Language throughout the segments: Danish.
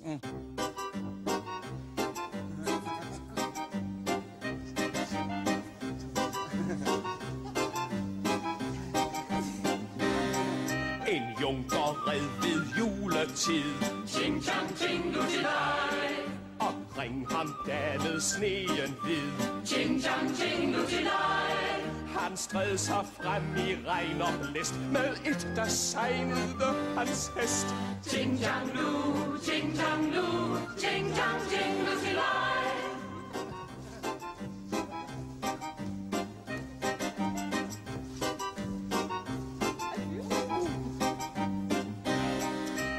En junker red ved juletid. Ting, tang, ting, nu til dig. Omkring ham dannede sneen hvid. Ting, tang, ting, nu til dig. Han stred sig frem i regn og blæst. Med et, der sejnede hans hest. Ting, tang, nu, ting, tang, nu. Ting, tang, ting, nu til dig.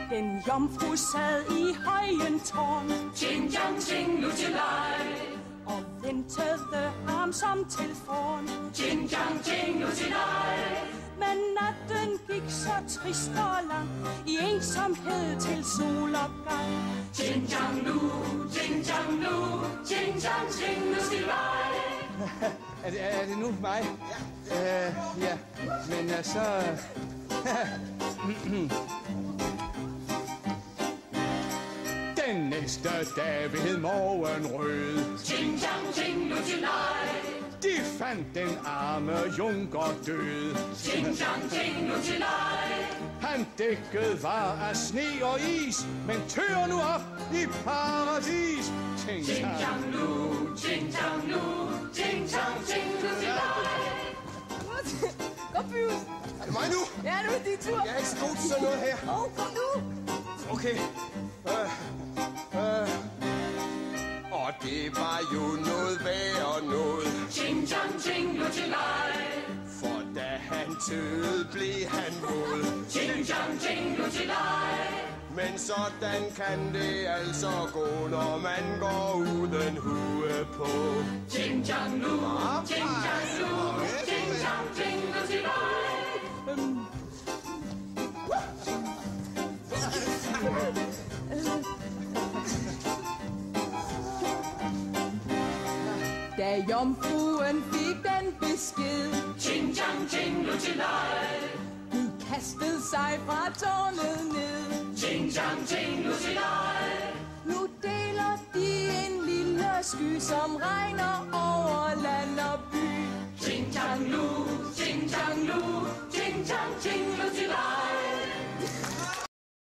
Den jomfru sad i højen tårn. Ting, tang, ting, nu til dig. Og ventede ham som til forn. Ting, tang, ting, nu til dig. Men natten gik så trist og lang, i ensomhed til solopgang. Ting, tang, nu, ting, tang, nu. Ting, tang, ting, nu til dig. Er det nu mig? Ja, men altså... Den næste dag ved morgenrød. Ting, tang, ting, nu til dig. De fandt den arme junker død. Ting, tang, ting, nu til dig. Han dækket var af sne og is, men tør nu op i paradis. Ting, tang, nu, ting, tang, nu. Ting, tang, ting, nu til dig. Godt, Pyrus. Er det mig nu? Ja, nu er det din tur. Jeg er ikke så god til sådan noget her. Kom nu. Okay. Og det var jo noget værd noget. Ting, tang, ting, nu til dig. For da han tøede, blev han våd. Ting, tang, ting, nu til dig. Men sådan kan det altså gå, når man går uden hue på. Ting, tang, nu, ting, tang, nu. Ting, tang, ting, nu til dig. Da jomfruen fik den besked. Ting, tang, ting, nu til dig. Hun kastede sig fra tårnet ned. Ting, tang, ting, nu til dig. Nu deler de en lille sky, som regner